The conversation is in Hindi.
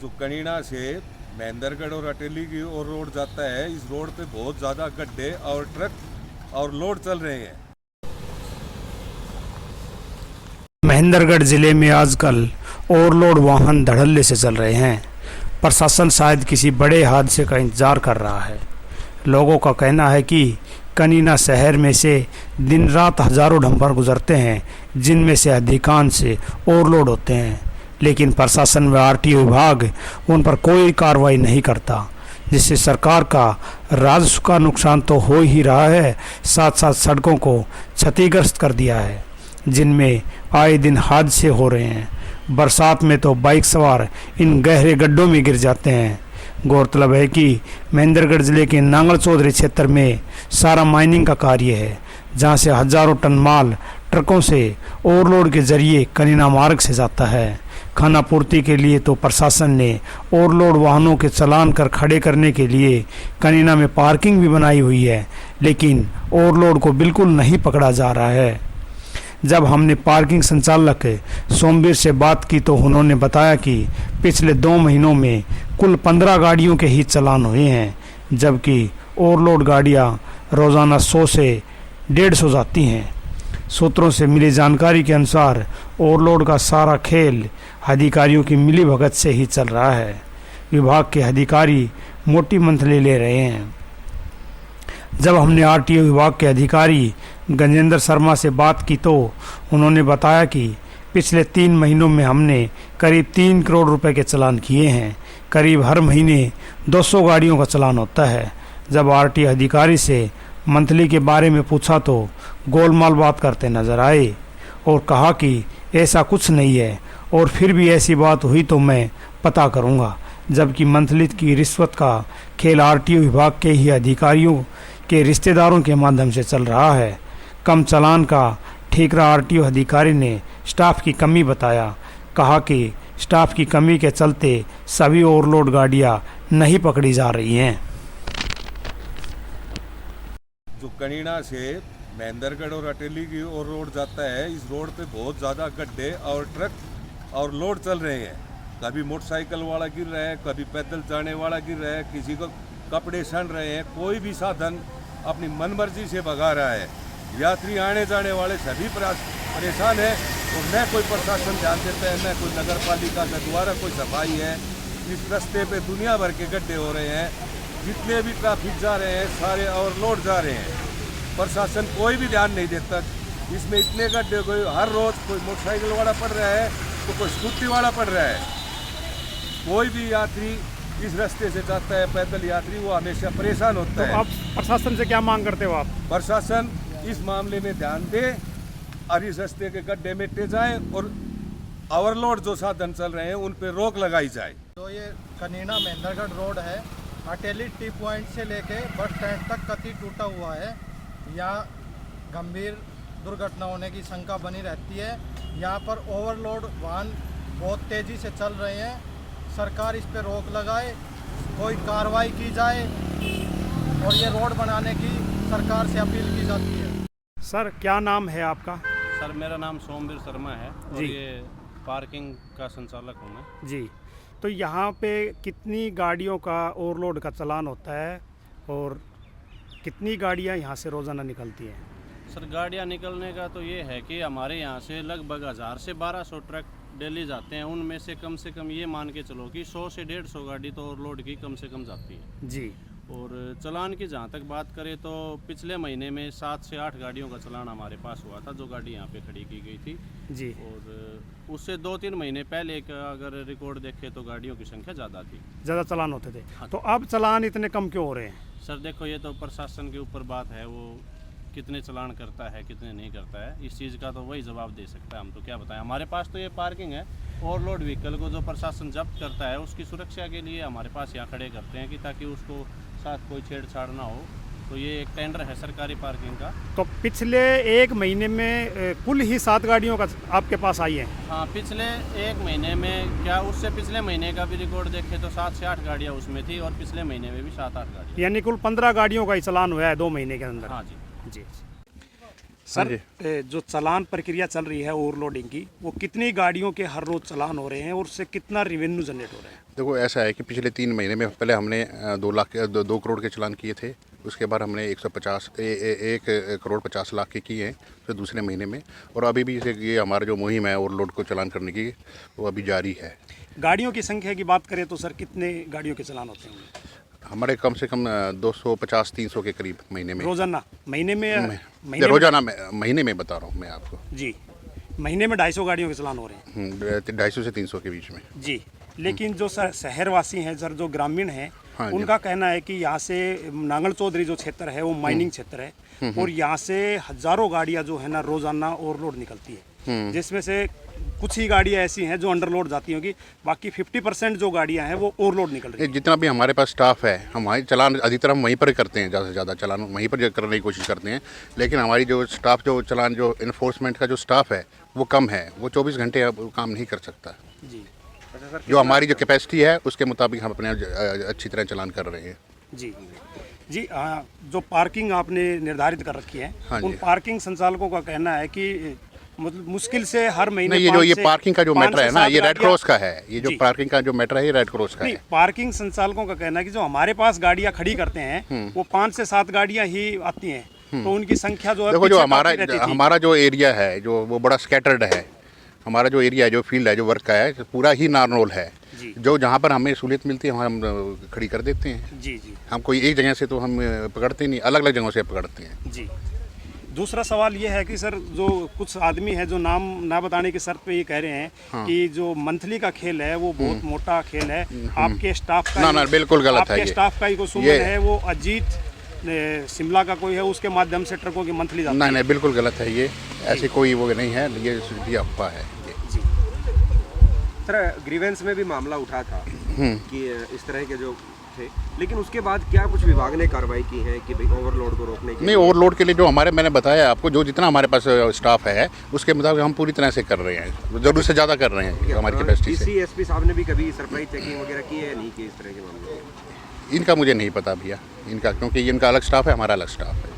जो कनीना से महेंद्रगढ़ और अटेली की ओर रोड जाता है, इस रोड पे बहुत ज़्यादा गड्ढे और ट्रक और लोड चल रहे हैं। महेंद्रगढ़ जिले में आजकल ओवरलोड वाहन धड़ल्ले से चल रहे हैं। प्रशासन शायद किसी बड़े हादसे का इंतजार कर रहा है। लोगों का कहना है कि कनीना शहर में से दिन रात हजारों डंपर गुजरते हैं, जिनमें से अधिकांश से ओवरलोड होते हैं, लेकिन प्रशासन व आरटीओ विभाग उन पर कोई कार्रवाई नहीं करता, जिससे सरकार का राजस्व का नुकसान तो हो ही रहा है, साथ साथ सड़कों को क्षतिग्रस्त कर दिया है, जिनमें आए दिन हादसे हो रहे हैं। बरसात में तो बाइक सवार इन गहरे गड्ढों में गिर जाते हैं। गौरतलब है कि महेंद्रगढ़ जिले के नांगल चौधरी क्षेत्र में सारा माइनिंग का कार्य है, जहां से हजारों टन माल ट्रकों से ओवरलोड के जरिए कनीना मार्ग से जाता है। खाना पूर्ति के लिए तो प्रशासन ने ओवरलोड वाहनों के चालान कर खड़े करने के लिए कनीना में पार्किंग भी बनाई हुई है, लेकिन ओवरलोड को बिल्कुल नहीं पकड़ा जा रहा है। जब हमने पार्किंग संचालक सोमवीर से बात की तो उन्होंने बताया कि पिछले 2 महीनों में कुल 15 गाड़ियों के ही चालान हुए हैं, जबकि ओवरलोड गाड़ियां रोज़ाना 100 से 150 जाती हैं। सूत्रों से मिली जानकारी के अनुसार ओवरलोड का सारा खेल अधिकारियों की मिलीभगत से ही चल रहा है। विभाग के अधिकारी मोटी मंथली ले रहे हैं। जब हमने आरटीओ विभाग के अधिकारी गजेंद्र शर्मा से बात की तो उन्होंने बताया कि पिछले 3 महीनों में हमने करीब 3 करोड़ रुपए के चालान किए हैं। करीब हर महीने 200 गाड़ियों का चालान होता है। जब आरटीओ अधिकारी से मंथली के बारे में पूछा तो गोलमाल बात करते नजर आए और कहा कि ऐसा कुछ नहीं है, और फिर भी ऐसी बात हुई तो मैं पता करूंगा। जबकि मंथली की रिश्वत का खेल आरटीओ विभाग के ही अधिकारियों के रिश्तेदारों के माध्यम से चल रहा है। कम चालान का ठीकरा आरटीओ अधिकारी ने स्टाफ की कमी बताया। कहा कि स्टाफ की कमी के चलते सभी ओवरलोड गाड़ियां नहीं पकड़ी जा रही हैं। जो कनीना से महेंद्रगढ़ और अटेली की ओर रोड जाता है, इस रोड पे बहुत ज़्यादा गड्ढे और ट्रक और लोड चल रहे हैं। कभी मोटरसाइकिल वाला गिर रहा है, कभी पैदल जाने वाला गिर रहा है, किसी को कपड़े सन रहे हैं। कोई भी साधन अपनी मनमर्जी से भगा रहा है। यात्री आने जाने वाले सभी परेशान हैं और न कोई प्रशासन ध्यान देता है, न कोई नगर पालिका का द्वारा कोई सफाई है। इस रास्ते पे दुनिया भर के गड्ढे हो रहे हैं। जितने भी ट्रैफिक जा रहे हैं सारे ओवरलोड जा रहे हैं। प्रशासन कोई भी ध्यान नहीं देता। इसमें इतने गड्ढे, कोई हर रोज कोई मोटरसाइकिल वाला पड़ रहा है तो कोई स्कूटी वाला पड़ रहा है। कोई भी यात्री इस रास्ते से जाता है, पैदल यात्री, वो हमेशा परेशान होता है। तो आप प्रशासन से क्या मांग करते हो आप? प्रशासन इस मामले में ध्यान दे और इस रास्ते के गड्ढे मिटे जाए और ओवरलोड जो साधन चल रहे हैं उन पर रोक लगाई जाए। तो ये कनीना महेंद्रगढ़ रोड है, अटेली टी पॉइंट से लेके बस स्टैंड तक कती टूटा हुआ है। यहाँ गंभीर दुर्घटना होने की शंका बनी रहती है। यहाँ पर ओवरलोड वाहन बहुत तेज़ी से चल रहे हैं। सरकार इस पर रोक लगाए, कोई कार्रवाई की जाए और ये रोड बनाने की सरकार से अपील की जाती है। सर क्या नाम है आपका? सर मेरा नाम सोमवीर शर्मा है और जी। ये पार्किंग का संचालक हूँ मैं। जी, तो यहाँ पे कितनी गाड़ियों का ओवरलोड का चालान होता है और कितनी गाड़ियाँ यहाँ से रोज़ाना निकलती हैं? सर गाड़ियाँ निकलने का तो ये है कि हमारे यहाँ से लगभग 1000 से 1200 ट्रक डेली जाते हैं। उनमें से कम ये मान के चलो कि 100 से 150 गाड़ी तो ओवरलोड की कम से कम जाती है। जी। और चालान की जहाँ तक बात करें तो पिछले महीने में 7 से 8 गाड़ियों का चालान हमारे पास हुआ था, जो गाड़ी यहाँ पे खड़ी की गई थी। जी। और उससे 2-3 महीने पहले का अगर रिकॉर्ड देखें तो गाड़ियों की संख्या ज़्यादा थी, ज़्यादा चालान होते थे। हाँ। तो अब चालान इतने कम क्यों हो रहे हैं? सर देखो, ये तो प्रशासन के ऊपर बात है, वो कितने चालान करता है कितने नहीं करता है, इस चीज़ का तो वही जवाब दे सकता है। हम तो क्या बताएं। हमारे पास तो ये पार्किंग है, ओवरलोड व्हीकल को जो प्रशासन जब्त करता है उसकी सुरक्षा के लिए हमारे पास यहाँ खड़े करते हैं कि ताकि उसको साथ कोई छेड़छाड़ ना हो। तो ये एक टेंडर है सरकारी पार्किंग का। तो पिछले 1 महीने में कुल ही 7 गाड़ियों का आपके पास आई है? हाँ, पिछले 1 महीने में क्या, उससे पिछले महीने का भी रिकॉर्ड देखें तो 7 से 8 गाड़ियाँ उसमें थी और पिछले महीने में भी 7-8 गाड़ियाँ, यानी कुल 15 गाड़ियों का ही चालान हुआ है 2 महीने के अंदर? हाँ जी। जी। सर जो चालान प्रक्रिया चल रही है ओवरलोडिंग की, वो कितनी गाड़ियों के हर रोज चालान हो रहे हैं और उससे कितना रेवेन्यू जनरेट हो रहा है? देखो ऐसा है कि पिछले 3 महीने में पहले हमने 2 करोड़ के चालान किए थे, उसके बाद हमने 1 करोड़ 50 लाख के किए हैं फिर दूसरे महीने में, और अभी भी ये हमारा जो मुहिम है ओवरलोड को चालान करने की वो अभी जारी है। गाड़ियों की संख्या की बात करें तो सर कितने गाड़ियों के चालान होते हैं? हमारे कम से कम 250-300 के करीब महीने में। रोजाना? महीने में? रोजाना महीने में बता रहा हूँ मैं आपको जी। महीने में 250 गाड़ियों के चालान हो रहे हैं? 250 से 300 के बीच में जी। लेकिन जो शहरवासी हैं सर, जो ग्रामीण हैं, हाँ जी। उनका कहना है कि यहाँ से नांगल चौधरी जो क्षेत्र है वो माइनिंग क्षेत्र है और यहाँ से हजारों गाड़ियाँ जो है ना रोजाना ओवरलोड निकलती है, जिसमें से कुछ ही गाड़ियाँ ऐसी हैं जो अंडरलोड जाती होंगी, बाकी 50% जो गाड़ियाँ हैं वो ओवरलोड निकल रही हैं। जितना भी हमारे पास स्टाफ है, हमारे चालान अधिकतर हम वहीं पर करते हैं, ज़्यादा से ज़्यादा चालान वहीं पर करने की कोशिश करते हैं, लेकिन हमारी जो स्टाफ जो चालान जो इन्फोर्समेंट का जो स्टाफ है वो कम है, वो 24 घंटे अब काम नहीं कर सकता जी। जो हमारी जो कैपेसिटी है उसके मुताबिक हम अपने अच्छी तरह चालान कर रहे हैं। जी जी। जो पार्किंग आपने निर्धारित कर रखी है, हाँ उन जी। पार्किंग संचालकों का कहना है कि मतलब मुश्किल से हर महीने नहीं, ये पार्किंग का जो मैटर है ना, ये रेड क्रॉस का है, ये जो जी। पार्किंग का जो मैटर है ये रेड क्रॉस का नहीं, है। पार्किंग संचालकों का कहना है कि जो हमारे पास गाड़ियां खड़ी करते हैं वो 5 से 7 गाड़ियां ही आती हैं, तो उनकी संख्या जो है देखो जो पीछे काफी रहती थी। हमारा जो एरिया है जो वो बड़ा स्कैटर्ड है, हमारा जो एरिया है जो फील्ड है जो वर्क का है पूरा ही नारनोल है, जो जहाँ पर हमें सहूलियत मिलती है हम खड़ी कर देते हैं। जी जी हम कोई एक जगह से तो हम पकड़ते नहीं, अलग अलग जगहों से पकड़ते हैं। जी। दूसरा सवाल ये है कि सर जो कुछ आदमी है जो नाम ना बताने की शर्त पे ये कह रहे हैं कि जो मंथली का खेल है वो बहुत मोटा खेल है, आपके स्टाफ का ना बिल्कुल गलत है। आपके स्टाफ का ही कोई सुमन है वो अजीत शिमला का कोई है, उसके माध्यम से ट्रकों की मंथली जाती है। नहीं बिल्कुल गलत है, ये ऐसी कोई वो नहीं है, ये अफवाह है। जी सर ग्रीवेंस में भी मामला उठा था कि इस तरह के जो थे, लेकिन उसके बाद क्या कुछ विभाग ने कार्रवाई की है कि भाई ओवरलोड को रोकने के नहीं, ओवरलोड के लिए जो मैंने बताया आपको, जो जितना हमारे पास स्टाफ है उसके मुताबिक हम पूरी तरह से कर रहे हैं, ज़रूरत से ज़्यादा कर रहे हैं हमारी कैपेसिटी से। एसपी साहब ने भी कभी सरप्राइज चेकिंग वगैरह की है, नहीं की इस तरह के मामले? इनका मुझे नहीं पता भैया, इनका, क्योंकि इनका अलग स्टाफ है, हमारा अलग स्टाफ है।